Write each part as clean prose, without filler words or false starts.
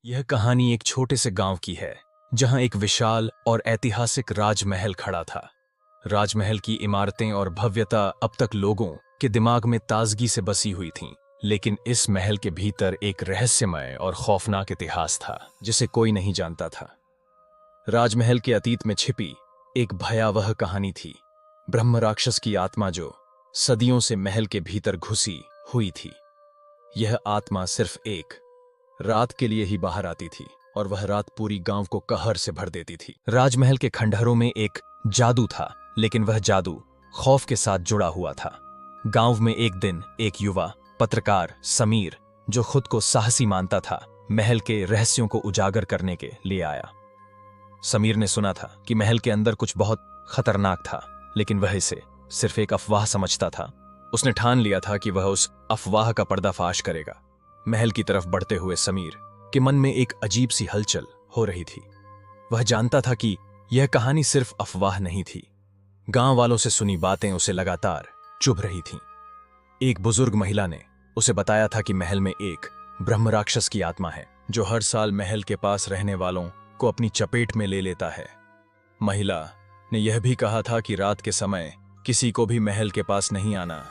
यह कहानी एक छोटे से गांव की है जहां एक विशाल और ऐतिहासिक राजमहल खड़ा था। राजमहल की इमारतें और भव्यता अब तक लोगों के दिमाग में ताजगी से बसी हुई थीं, लेकिन इस महल के भीतर एक रहस्यमय और खौफनाक इतिहास था जिसे कोई नहीं जानता था। राजमहल के अतीत में छिपी एक भयावह कहानी थी। ब्रह्म राक्षस की आत्मा जो सदियों से महल के भीतर घुसी हुई थी। यह आत्मा सिर्फ एक रात के लिए ही बाहर आती थी और वह रात पूरी गांव को कहर से भर देती थी। राजमहल के खंडहरों में एक जादू था, लेकिन वह जादू खौफ के साथ जुड़ा हुआ था। गांव में एक दिन एक युवा पत्रकार समीर, जो खुद को साहसी मानता था, महल के रहस्यों को उजागर करने के लिए आया। समीर ने सुना था कि महल के अंदर कुछ बहुत खतरनाक था, लेकिन वह इसे सिर्फ एक अफवाह समझता था। उसने ठान लिया था कि वह उस अफवाह का पर्दाफाश करेगा। महल की तरफ बढ़ते हुए समीर के मन में एक अजीब सी हलचल हो रही थी। वह जानता था कि यह कहानी सिर्फ अफवाह नहीं थी। गांव वालों से सुनी बातें उसे लगातार चुभ रही थीं। एक बुजुर्ग महिला ने उसे बताया था कि महल में एक ब्रह्म राक्षस की आत्मा है जो हर साल महल के पास रहने वालों को अपनी चपेट में ले लेता है। महिला ने यह भी कहा था कि रात के समय किसी को भी महल के पास नहीं आना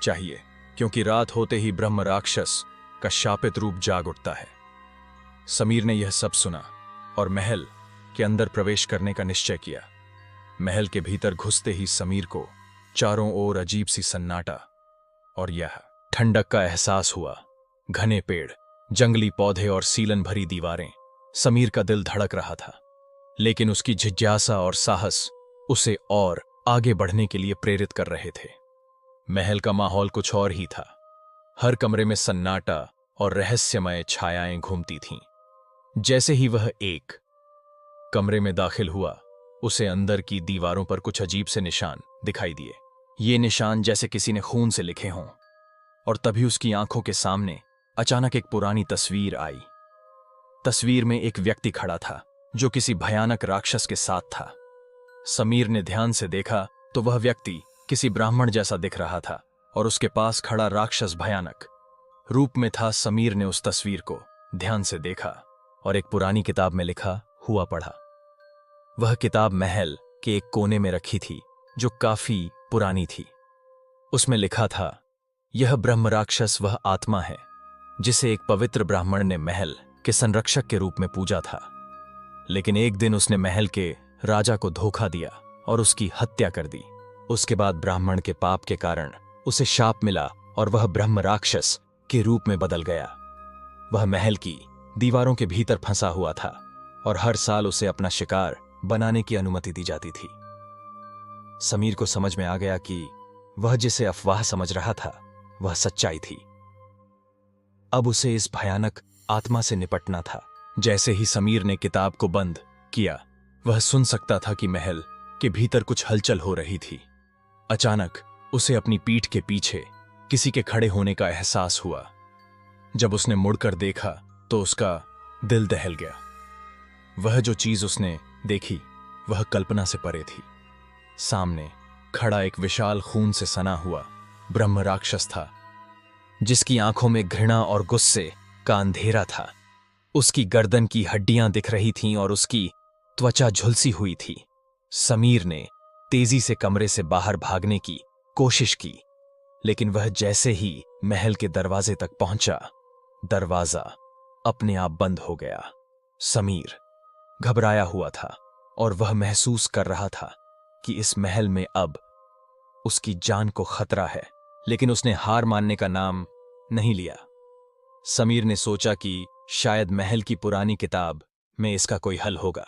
चाहिए, क्योंकि रात होते ही ब्रह्म राक्षस का शापित रूप जाग उठता है। समीर ने यह सब सुना और महल के अंदर प्रवेश करने का निश्चय किया। महल के भीतर घुसते ही समीर को चारों ओर अजीब सी सन्नाटा और यह ठंडक का एहसास हुआ। घने पेड़, जंगली पौधे और सीलन भरी दीवारें। समीर का दिल धड़क रहा था, लेकिन उसकी जिज्ञासा और साहस उसे और आगे बढ़ने के लिए प्रेरित कर रहे थे। महल का माहौल कुछ और ही था। हर कमरे में सन्नाटा और रहस्यमय छायाएं घूमती थीं। जैसे ही वह एक कमरे में दाखिल हुआ, उसे अंदर की दीवारों पर कुछ अजीब से निशान दिखाई दिए। ये निशान जैसे किसी ने खून से लिखे हों। और तभी उसकी आंखों के सामने अचानक एक पुरानी तस्वीर आई। तस्वीर में एक व्यक्ति खड़ा था जो किसी भयानक राक्षस के साथ था। समीर ने ध्यान से देखा तो वह व्यक्ति किसी ब्राह्मण जैसा दिख रहा था और उसके पास खड़ा राक्षस भयानक रूप में था। समीर ने उस तस्वीर को ध्यान से देखा और एक पुरानी किताब में लिखा हुआ पढ़ा। वह किताब महल के एक कोने में रखी थी जो काफी पुरानी थी। उसमें लिखा था, यह ब्रह्म राक्षस वह आत्मा है जिसे एक पवित्र ब्राह्मण ने महल के संरक्षक के रूप में पूजा था, लेकिन एक दिन उसने महल के राजा को धोखा दिया और उसकी हत्या कर दी। उसके बाद ब्राह्मण के पाप के कारण उसे शाप मिला और वह ब्रह्म राक्षस के रूप में बदल गया। वह महल की दीवारों के भीतर फंसा हुआ था और हर साल उसे अपना शिकार बनाने की अनुमति दी जाती थी। समीर को समझ में आ गया कि वह जिसे अफवाह समझ रहा था वह सच्चाई थी। अब उसे इस भयानक आत्मा से निपटना था। जैसे ही समीर ने किताब को बंद किया, वह सुन सकता था कि महल के भीतर कुछ हलचल हो रही थी। अचानक उसे अपनी पीठ के पीछे किसी के खड़े होने का एहसास हुआ। जब उसने मुड़कर देखा तो उसका दिल दहल गया। वह जो चीज उसने देखी वह कल्पना से परे थी। सामने खड़ा एक विशाल खून से सना हुआ ब्रह्म राक्षस था, जिसकी आंखों में घृणा और गुस्से का अंधेरा था। उसकी गर्दन की हड्डियां दिख रही थीं और उसकी त्वचा झुलसी हुई थी। समीर ने तेजी से कमरे से बाहर भागने की कोशिश की, लेकिन वह जैसे ही महल के दरवाजे तक पहुंचा, दरवाजा अपने आप बंद हो गया। समीर घबराया हुआ था और वह महसूस कर रहा था कि इस महल में अब उसकी जान को खतरा है, लेकिन उसने हार मानने का नाम नहीं लिया। समीर ने सोचा कि शायद महल की पुरानी किताब में इसका कोई हल होगा।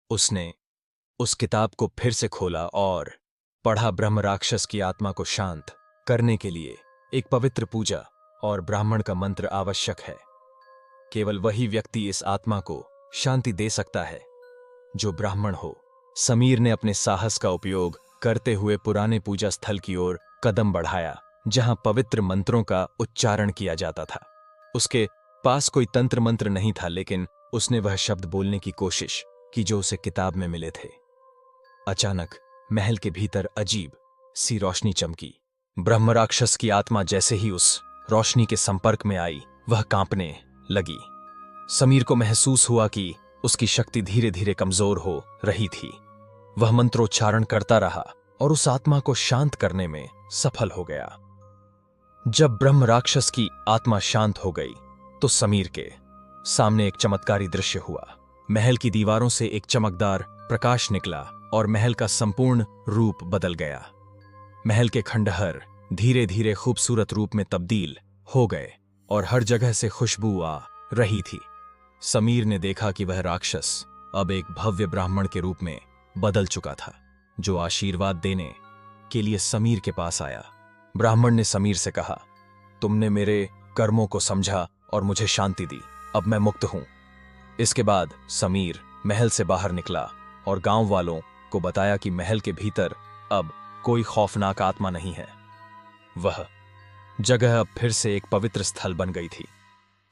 उसने उस किताब को फिर से खोला और पढ़ा, ब्रह्म राक्षस की आत्मा को शांत करने के लिए एक पवित्र पूजा और ब्राह्मण का मंत्र आवश्यक है। केवल वही व्यक्ति इस आत्मा को शांति दे सकता है जो ब्राह्मण हो। समीर ने अपने साहस का उपयोग करते हुए पुराने पूजा स्थल की ओर कदम बढ़ाया, जहां पवित्र मंत्रों का उच्चारण किया जाता था। उसके पास कोई तंत्र मंत्र नहीं था, लेकिन उसने वह शब्द बोलने की कोशिश की जो उसे किताब में मिले थे। अचानक महल के भीतर अजीब सी रोशनी चमकी। ब्रह्म राक्षस की आत्मा जैसे ही उस रोशनी के संपर्क में आई, वह कांपने लगी। समीर को महसूस हुआ कि उसकी शक्ति धीरे धीरे कमजोर हो रही थी। वह मंत्रोच्चारण करता रहा और उस आत्मा को शांत करने में सफल हो गया। जब ब्रह्म राक्षस की आत्मा शांत हो गई तो समीर के सामने एक चमत्कारी दृश्य हुआ। महल की दीवारों से एक चमकदार प्रकाश निकला और महल का संपूर्ण रूप बदल गया। महल के खंडहर धीरे धीरे खूबसूरत रूप में तब्दील हो गए और हर जगह से खुशबू आ रही थी। समीर ने देखा कि वह राक्षस अब एक भव्य ब्राह्मण के रूप में बदल चुका था, जो आशीर्वाद देने के लिए समीर के पास आया। ब्राह्मण ने समीर से कहा, तुमने मेरे कर्मों को समझा और मुझे शांति दी, अब मैं मुक्त हूं। इसके बाद समीर महल से बाहर निकला और गांव वालों को बताया कि महल के भीतर अब कोई खौफनाक आत्मा नहीं है। वह जगह अब फिर से एक पवित्र स्थल बन गई थी।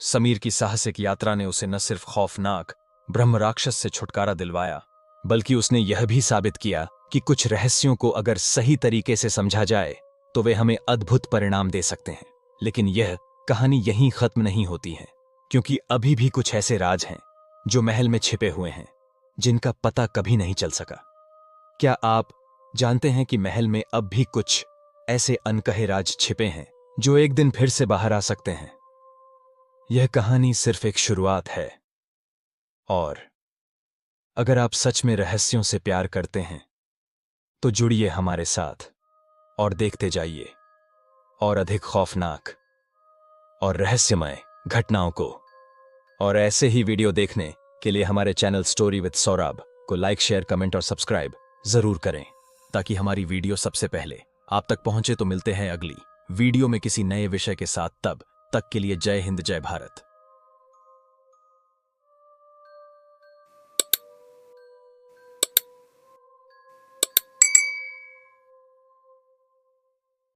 समीर की साहसिक यात्रा ने उसे न सिर्फ खौफनाक ब्रह्म राक्षस से छुटकारा दिलवाया, बल्कि उसने यह भी साबित किया कि कुछ रहस्यों को अगर सही तरीके से समझा जाए तो वे हमें अद्भुत परिणाम दे सकते हैं। लेकिन यह कहानी यहीं खत्म नहीं होती है, क्योंकि अभी भी कुछ ऐसे राज हैं जो महल में छिपे हुए हैं, जिनका पता कभी नहीं चल सका। क्या आप जानते हैं कि महल में अब भी कुछ ऐसे अनकहे राज छिपे हैं जो एक दिन फिर से बाहर आ सकते हैं? यह कहानी सिर्फ एक शुरुआत है, और अगर आप सच में रहस्यों से प्यार करते हैं तो जुड़िए हमारे साथ और देखते जाइए और अधिक खौफनाक और रहस्यमय घटनाओं को। और ऐसे ही वीडियो देखने के लिए हमारे चैनल स्टोरी विद सौरभ को लाइक, शेयर, कमेंट और सब्सक्राइब जरूर करें, ताकि हमारी वीडियो सबसे पहले आप तक पहुंचे। तो मिलते हैं अगली वीडियो में किसी नए विषय के साथ। तब तक के लिए जय हिंद, जय भारत।